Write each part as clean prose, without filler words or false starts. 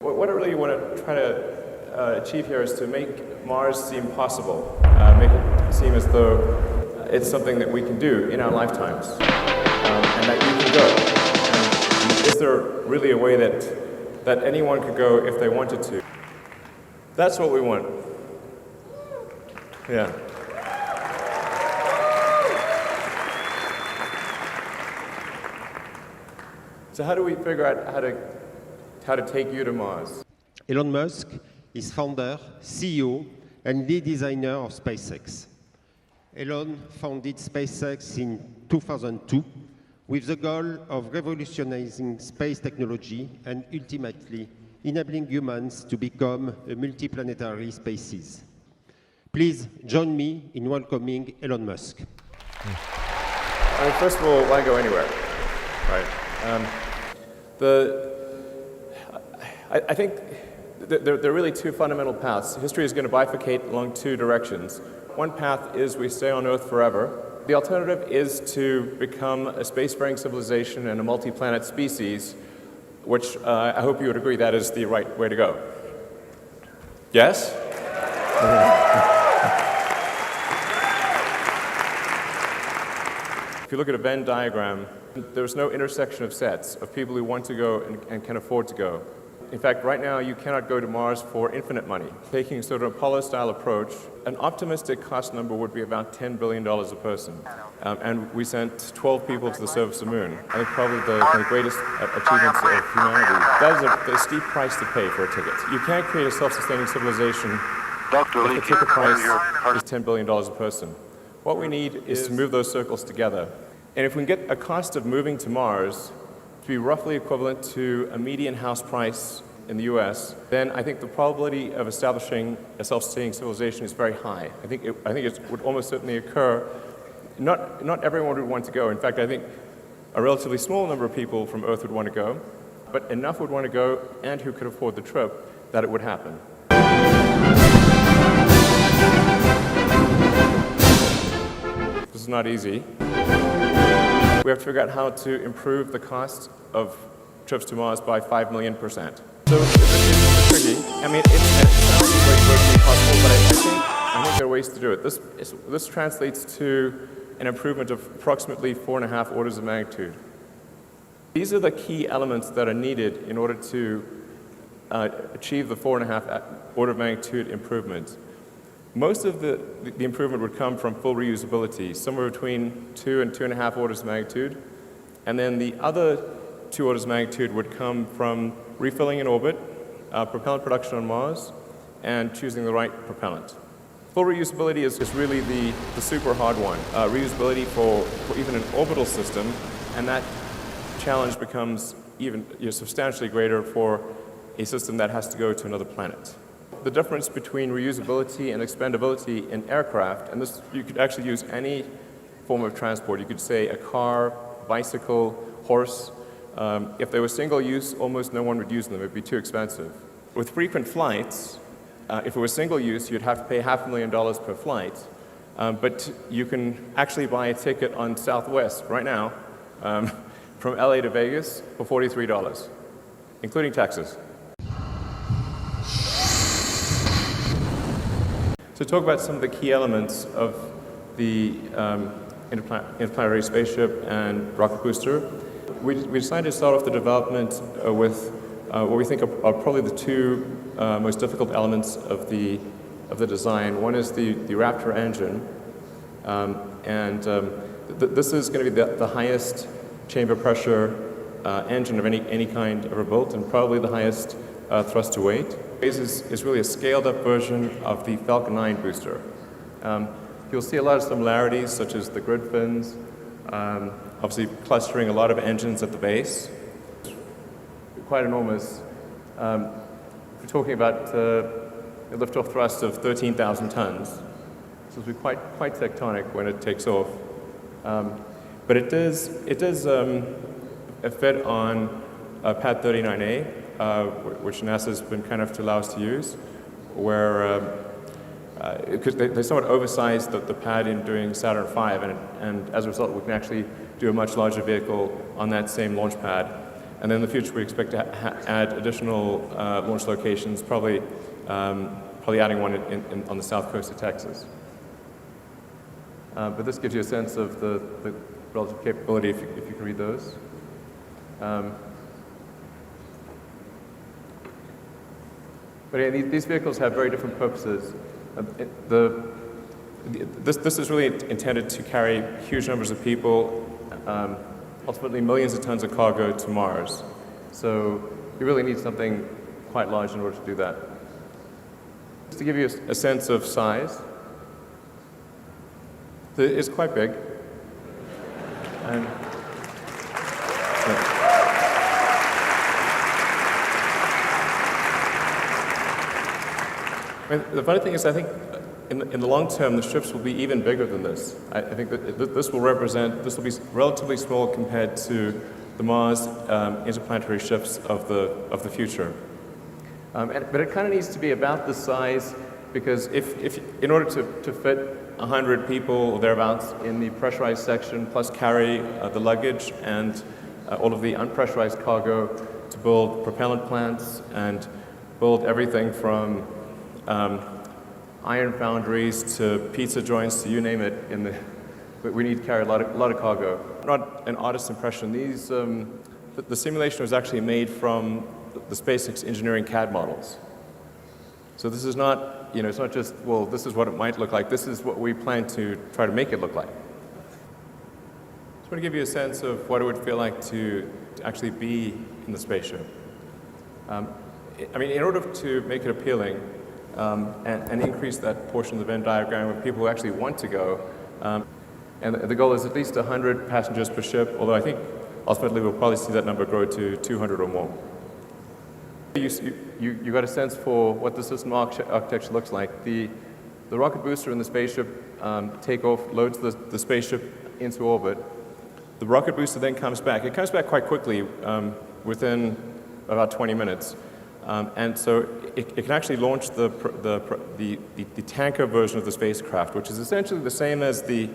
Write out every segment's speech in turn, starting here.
What I really want to try to achieve here is to make Mars seem possible, make it seem as though it's something that we can do in our lifetimes, and that you can go. And is there really a way that anyone could go if they wanted to? That's what we want. Yeah. So how do we figure out how to take you to Mars? Elon Musk is founder, CEO, and lead designer of SpaceX. Elon founded SpaceX in 2002 with the goal of revolutionizing space technology and ultimately enabling humans to become a multiplanetary species. Please join me in welcoming Elon Musk. I mean, first of all, why go anywhere, right? I think there are really two fundamental paths. History is going to bifurcate along two directions. One path is we stay on Earth forever. The alternative is to become a spacefaring civilization and a multi-planet species, which I hope you would agree that is the right way to go. Yes? If you look at a Venn diagram, there's no intersection of sets of people who want to go and can afford to go. In fact, right now, you cannot go to Mars for infinite money. Taking sort of an Apollo-style approach, an optimistic cost number would be about $10 billion a person. And we sent 12 people to the surface of the moon. I think probably the greatest achievements of humanity. That is a steep price to pay for a ticket. You can't create a self-sustaining civilization if the ticket price is $10 billion a person. What we need is to move those circles together. And if we can get a cost of moving to Mars to be roughly equivalent to a median house price in the US, then I think the probability of establishing a self-sustaining civilization is very high. I think it would almost certainly occur. Not everyone would want to go. In fact, I think a relatively small number of people from Earth would want to go, but enough would want to go and who could afford the trip that it would happen. This is not easy. We have to figure out how to improve the cost of trips to Mars by 5 million%. So it's tricky. I mean, it sounds virtually impossible, but I think there are ways to do it. This translates to an improvement of approximately 4.5 orders of magnitude. These are the key elements that are needed in order to achieve the 4.5 order of magnitude improvement. Most of the improvement would come from full reusability, somewhere between 2 and 2.5 orders of magnitude. And then the other 2 orders of magnitude would come from refilling in orbit, propellant production on Mars, and choosing the right propellant. Full reusability is really the super hard one. Reusability for even an orbital system, and that challenge becomes even substantially greater for a system that has to go to another planet. The difference between reusability and expendability in aircraft, and this you could actually use any form of transport. You could say a car, bicycle, horse. If they were single use, almost no one would use them. It would be too expensive. With frequent flights, if it was single use, you'd have to pay $500,000 per flight. But you can actually buy a ticket on Southwest right now from LA to Vegas for $43, including taxes. So talk about some of the key elements of the interplanetary spaceship and rocket booster. We decided to start off the development with what we think are probably the two most difficult elements of the design. One is the Raptor engine, this is going to be the highest chamber pressure engine of any kind ever built, and probably the highest thrust to weight. Is really a scaled-up version of the Falcon 9 booster. You'll see a lot of similarities, such as the grid fins, obviously clustering a lot of engines at the base. Quite enormous. We're talking about a liftoff thrust of 13,000 tons. So it'll be quite tectonic when it takes off. But it does fit on Pad 39A. Which NASA's been kind enough to allow us to use, where because they somewhat oversized the pad in doing Saturn V, and as a result, we can actually do a much larger vehicle on that same launch pad. And then in the future, we expect to add additional launch locations, probably adding one on the south coast of Texas. But this gives you a sense of the relative capability if you can read those. But yeah, these vehicles have very different purposes. This is really intended to carry huge numbers of people, ultimately millions of tons of cargo to Mars. So you really need something quite large in order to do that. Just to give you a sense of size, it's quite big. And, I mean, the funny thing is, I think in the long term, the ships will be even bigger than this. I think that this will be relatively small compared to the Mars interplanetary ships of the future. But it kind of needs to be about this size, because if in order to fit 100 people or thereabouts in the pressurized section, plus carry the luggage and all of the unpressurized cargo, to build propellant plants and build everything from iron foundries to pizza joints to you name it. We need to carry a lot of cargo. Not an artist's impression. These the simulation was actually made from the SpaceX engineering CAD models. So this is not, it's not just, well, this is what it might look like. This is what we plan to try to make it look like. Just want to give you a sense of what it would feel like to actually be in the spaceship. I mean, in order to make it appealing and increase that portion of the Venn diagram of people who actually want to go, and the goal is at least 100 passengers per ship, although I think ultimately we'll probably see that number grow to 200 or more. You got a sense for what the system architecture looks like. The rocket booster and the spaceship take off, loads the spaceship into orbit. The rocket booster then comes back. It comes back quite quickly, within about 20 minutes. And so it can actually launch the tanker version of the spacecraft, which is essentially the same as the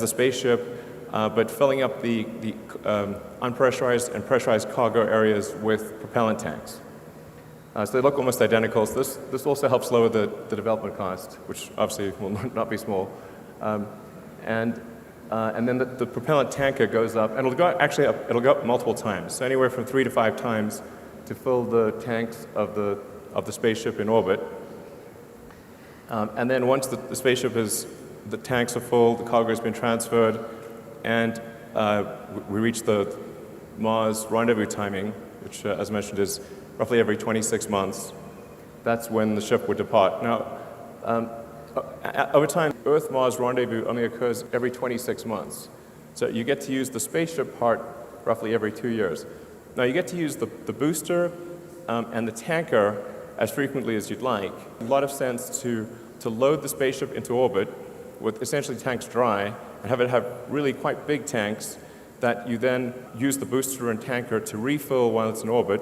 spaceship, but filling up the unpressurized and pressurized cargo areas with propellant tanks. So they look almost identical. So this also helps lower the development cost, which obviously will not be small. And then the propellant tanker goes up, and it'll go up multiple times, so anywhere from 3 to 5 times to fill the tanks of the spaceship in orbit. And then once the tanks are full, the cargo has been transferred, and we reach the Mars rendezvous timing, which, as mentioned, is roughly every 26 months. That's when the ship would depart. Now, over time, Earth-Mars rendezvous only occurs every 26 months. So you get to use the spaceship part roughly every 2 years. Now, you get to use the booster and the tanker as frequently as you'd like. A lot of sense to load the spaceship into orbit with essentially tanks dry and have it have really quite big tanks that you then use the booster and tanker to refill while it's in orbit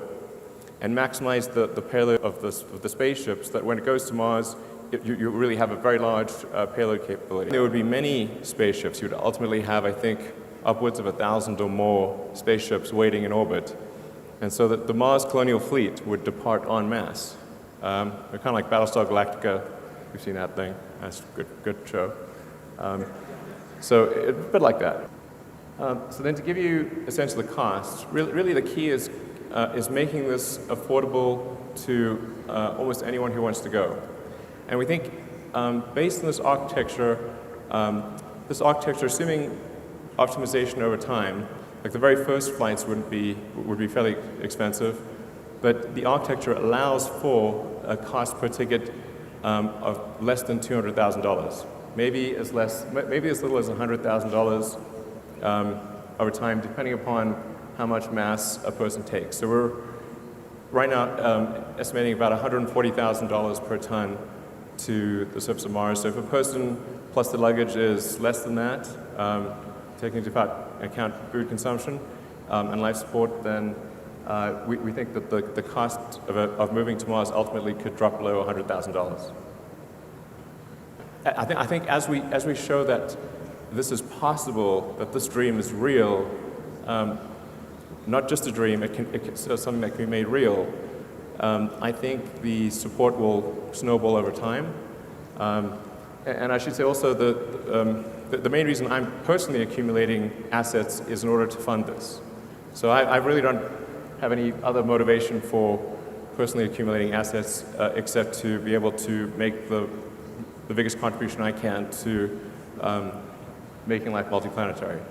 and maximize the payload of the spaceship so that when it goes to Mars, you really have a very large payload capability. There would be many spaceships. You would ultimately have, I think, upwards of 1,000 or more spaceships waiting in orbit. And so that the Mars colonial fleet would depart en masse. They're kind of like Battlestar Galactica. You've seen that thing. That's a good show. So a bit like that. So then to give you a sense of the cost, really the key is making this affordable to almost anyone who wants to go. And we think, based on this architecture, assuming optimization over time, like the very first flights would be fairly expensive, but the architecture allows for a cost per ticket of less than $200,000. Maybe as little as $100,000 over time, depending upon how much mass a person takes. So we're right now estimating about $140,000 per ton to the surface of Mars. So if a person plus the luggage is less than that, taking into account food consumption and life support, then we think that the cost of moving to Mars ultimately could drop below $100,000. I think as we show that this is possible, that this dream is real, not just a dream, it's something that can be made real, I think the support will snowball over time. And I should say also the main reason I'm personally accumulating assets is in order to fund this. So I really don't have any other motivation for personally accumulating assets except to be able to make the biggest contribution I can to making life multiplanetary.